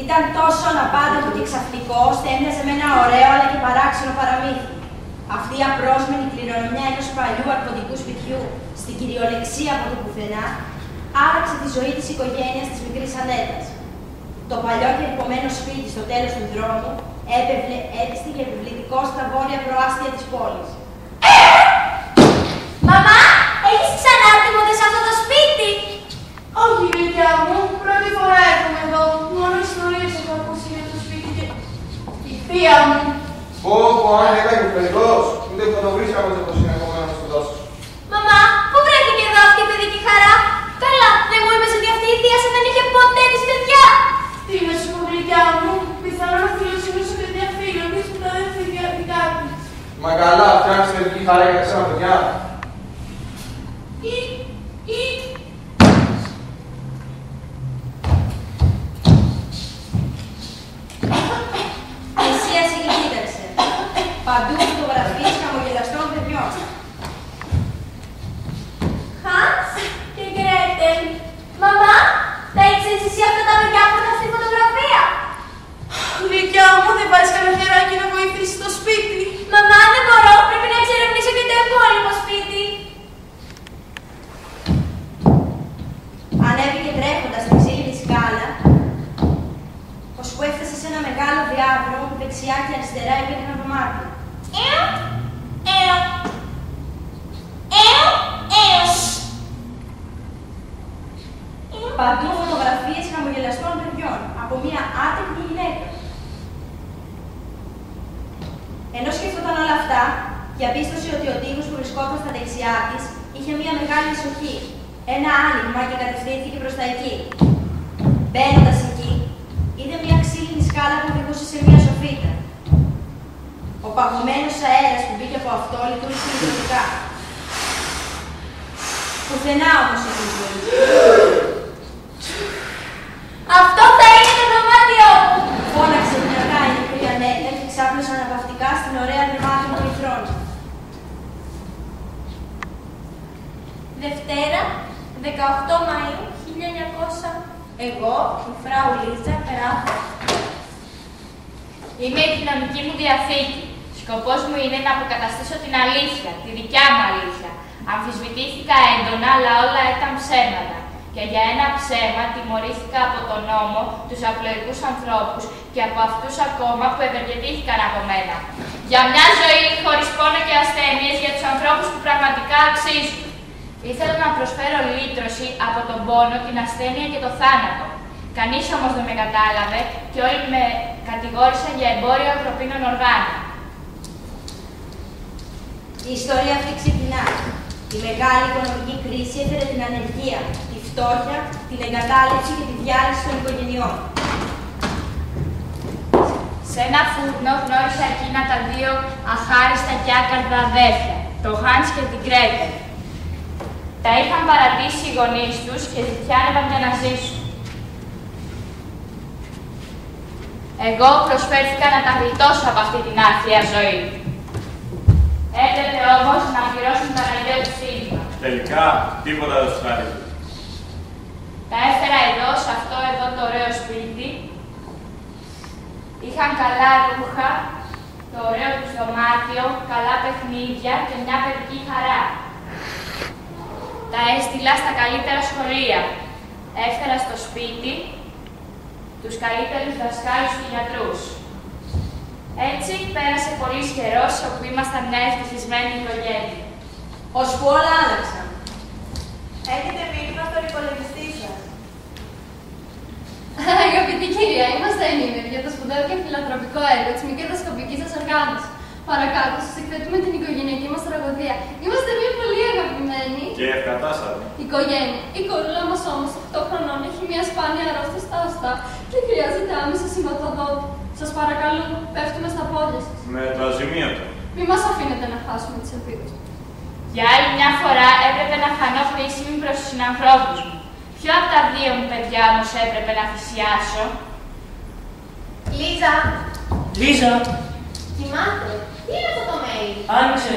Ήταν τόσο αναπάντητο και ξαφνικό, ώστε έμοιαζε με ένα ωραίο αλλά και παράξενο παραμύθι. Αυτή η απρόσμενη κληρονομιά ενός παλιού αρχοντικού σπιτιού, στην κυριολεξία από το πουθενά, άλλαξε τη ζωή της οικογένειας της μικρής Ανέτας. Το παλιό και ερχομένο σπίτι στο τέλος του δρόμου έστειλε επιβλητικό στα βόρεια προάστια της πόλης. Μαμά, έχεις ξανάρθει ποτέ σε αυτό το σπίτι? Όχι, παιδιά μου, πρώτη φορά έρχομαι εδώ. Μόνο ιστορίες έχω ακούσει για το σπίτι και η θεία μου. Πω, αν έκανε και ο παιδικός, ούτε θα το βρίσκαμε όπως είναι ακόμα να μας το δώσεις. Μαμά, πού βρέθηκε εδώ αυτή η παιδική χαρά? Καλά, δεν μου είπες ότι αυτή η θεία σου δεν είχε ποτέ της παιδιά? Τι να σου πω, γλυκιά μου, πιθανόν να φιλοσοφήσω και μια φίλη της που τα δεν θέλει δικά της. Μα καλά, φτιάξεις παιδική χαρά για εσένα, παιδιά. Πλησίασε και κοίταξε. Παντού φωτογραφίες χαμογελαστών παιδιών. Χάνς και Γκρέτελ. Μαμά, τα ήξερες εσύ αυτά τα παιδιά που ήταν στη φωτογραφία? Γλυκιά μου, δεν πάρεις κανένα χεράκι να βοηθήσεις στο σπίτι? Μαμά, δεν μπορώ, πρέπει να εξερευνήσω και το υπόλοιπο σπίτι. Ανέβηκε τρέχοντας στην ξύλινη σκάλα, ώσπου έφτασε σε ένα μεγάλο διάδρομο που δεξιά και αριστερά υπήρχαν δωμάτια. Παντού φωτογραφίες χαμογελαστών παιδιών από μια άτεκνη γυναίκα. Ενώ σκεφτόταν όλα αυτά, διαπίστωσε ότι ο τοίχος που βρισκόταν στα δεξιά της είχε μια μεγάλη ισοχή. Ένα άνοιγμα και κατευθύνθηκε προς τα εκεί. Μπαίνοντας εκεί, είδε μια ξύλινη σκάλα που οδηγούσε σε μια σοφίτα. Ο παγωμένος αέρας που μπήκε από αυτό λειτουργήσε λειτουργικά. Πουθενά όμως η ζωή. Αυτό θα είναι το δωμάτιό μου! Φώναξε δυνατά η μικρή Ανέτα και ξάπλωσε αναπαυτικά στην ωραία δωμάτια του ηθρόνου. Δευτέρα, 18 Μαΐου 1900. Εγώ, η Φράου Λίζα, γράφω. Είμαι η κοινωνική μου διαθήκη. Σκοπός μου είναι να αποκαταστήσω την αλήθεια, τη δικιά μου αλήθεια. Αμφισβητήθηκα έντονα, αλλά όλα ήταν ψέματα. Και για ένα ψέμα τιμωρήθηκα από τον νόμο, τους απλοϊκούς ανθρώπους και από αυτούς ακόμα που ευεργετήθηκαν από μένα. Για μια ζωή χωρίς πόνο και ασθένειες για τους ανθρώπους που πραγματικά αξίζουν. Ήθελα να προσφέρω λύτρωση από τον πόνο, την ασθένεια και το θάνατο. Κανείς όμως δεν με κατάλαβε και όλοι με κατηγόρησαν για εμπόριο ανθρωπίνων οργάνων. Η ιστορία αυτή ξεκινά. Η μεγάλη οικονομική κρίση έφερε την ανεργία, τη φτώχεια, την εγκατάλειψη και τη διάλυση των οικογενειών. Σε ένα φούρνο γνώρισα εκείνα τα δύο αχάριστα και άκαρδα αδέρφια, το Χάνς και την Γκρέτελ. Τα είχαν παρατήσει οι γονείς τους και ζητιάνευαν για να ζήσουν. Εγώ προσφέρθηκα να τα γλιτώσω από αυτή την άθλια ζωή. Έπρεπε όμως να πληρώσουν το αναγκαίο του τίμημα. Τελικά, τίποτα δεν τους άρεσε. Τα έφερα εδώ, σε αυτό εδώ το ωραίο σπίτι. Είχαν καλά ρούχα, το ωραίο τους δωμάτιο, καλά παιχνίδια και μια παιδική χαρά. Τα έστειλα στα καλύτερα σχολεία. Έφερα στο σπίτι τους καλύτερους δασκάλους και γιατρούς. Έτσι πέρασε πολύς καιρός όπου ήμασταν μια ευτυχισμένη οικογένεια. Ώσπου όλα άλλαξαν. Έχετε μήνυμα στον υπολογιστή σας. Αγαπητή κυρία, είμαστε ενήμεροι για το σπουδαίο και φιλανθρωπικό έργο της μη κερδοσκοπικής σας οργάνωσης. Παρακάτω, σας εκθέτουμε την οικογενειακή μας τραγωδία. Είμαστε μια πολύ αγαπημένη Και ευκατάστατη οικογένεια. Η κορούλα μας όμως, 8 χρονών, έχει μια σπάνια αρρώστια στα οστά και χρειάζεται άμεσα σηματοδότη. Σας παρακαλώ, πέφτουμε στα πόδια σας. με το αζημίωτο. Μη μας αφήνετε να χάσουμε τις ελπίδες. Για άλλη μια φορά έπρεπε να φανώ χρήσιμη προς τους συνανθρώπους μου. Ποιο από τα δύο μου παιδιά όμως έπρεπε να θυσιάσω? Λίζα, Λίζα, κοιμάται. Τι είναι αυτό το mail? άνοιξε.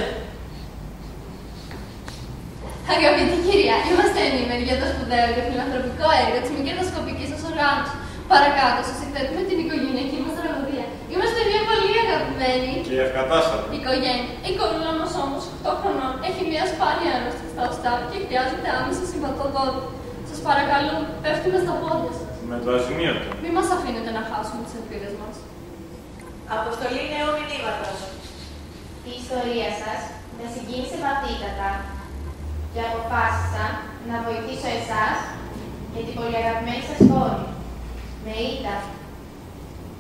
Αγαπητή κυρία, είμαστε ενήμεροι για το σπουδαίο και φιλανθρωπικό έργο της μη κερδοσκοπικής σας οργάνωσης. Παρακάτω, σας εκθέτουμε την οικογενειακή μας τραγωδία. Είμαστε μια πολύ αγαπημένη Και ευκατάστατη. οικογένεια. Η κοπέλα μας όμως, 8 χρονών, έχει μια σπάνια αρρώστια στα οστά και χρειάζεται άμεση συμβατοδότη. Σας παρακαλώ, πέφτουμε στα πόδια σας. Με το αζημίωτο. Μην μας αφήνετε να χάσουμε τις ελπίδες μας. Αποστολή νέου μηνύματος. Η ιστορία σας με συγκίνησε βαθύτατα και αποφάσισα να βοηθήσω εσάς και την πολύ αγαπημένη σας κόρη, με Ήτα.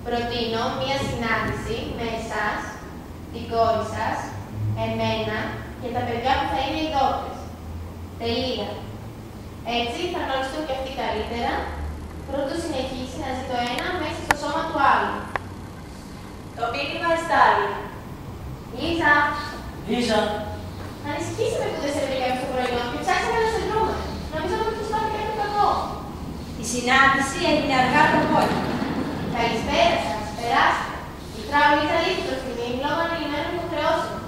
Προτείνω μία συνάντηση με εσάς, την κόρη σας, εμένα και τα παιδιά που θα είναι οι δόκτες. Τελεία. Έτσι θα γνωριστούν και αυτοί καλύτερα, προτού συνεχίσει να ζει το ένα μέσα στο σώμα του άλλου. Το μήνυμα εστάλει. Λίζα, Λίζα, ανησυχήσαμε που δεν σε βρήκαμε στο προϊόν και ψάξαμε να σε βρούμε. Νομίζαμε ότι τους πάθει κάτι κακό. Η συνάντηση έγινε αργά το απόγευμα. Καλησπέρα σας, περάστε. Η Φράου Λίζα λείπει προς τιμή λόγω ανηλυμένων υποχρεώσεων.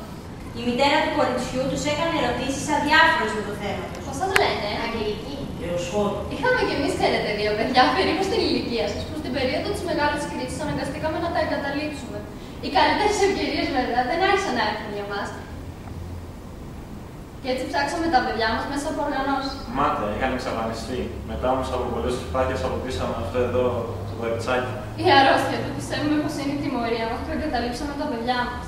Η μητέρα του κοριτσιού τους έκανε ερωτήσεις αδιάφορες με το θέμα τους. Πώς σας λένε? Αγγελική. Εωσφόρο. Είχαμε κι εμείς, ξέρετε, 2 παιδιά περίπου στην ηλικία σας, που στην περίοδο της μεγάλης κρίσης αναγκαστήκαμε να τα εγκαταλείψουμε. Οι καλύτερες ευκαιρίες, βέβαια, δεν άρχισαν να έρθουν για μας. Και έτσι ψάξαμε τα παιδιά μας μέσα από οργανώσεις. Μάταια, είχαν εξαφανιστεί. Μετά όμως από πολλές προσπάθειες αποκτήσαμε αυτό εδώ το κοριτσάκι. Η αρρώστια του πιστεύουμε πως είναι η τιμωρία μας που εγκαταλείψαμε τα παιδιά μας.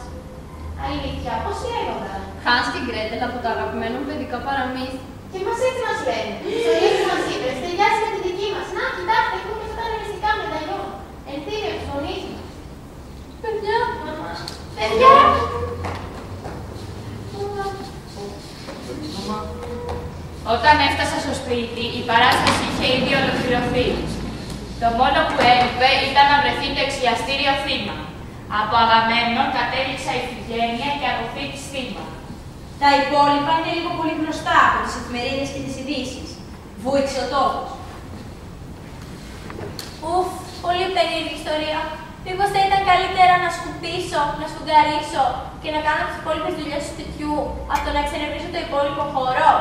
Αλήθεια, πώς λέγονταν. Χάνς και Γκρέτελ από το αγαπημένο παιδικό παραμύθι. Και μας έτσι μας λένε. Η ιστορία που μας είπες ταιριάζει με τη δική μας. Να, κοιτάξτε, έχουμε και αυτά τα αναλυστικά μεταλλιών. Ενθύμιο της φωνής μας. Παιδιά! Παιδιά! Όταν έφτασα στο σπίτι, η παράσταση είχε ήδη ολοκληρωθεί. Το μόνο που έλειπε ήταν να βρεθεί το εξιαστήριο θύμα. Από Αγαμέμνον κατέληξα Ιφηγένεια και από Θήτης θύμα. Τα υπόλοιπα είναι λίγο πολύ γνωστά από τις εφημερίδες και τις ειδήσεις. Βούηξε ο τόπος. Ουφ, πολύ περίεργη ιστορία. Μήπως θα ήταν καλύτερα να σκουπίσω, να σφουγγαρίσω και να κάνω τις υπόλοιπες δουλειές του σπιτιού, από το να εξερευνήσω το υπόλοιπο χώρο.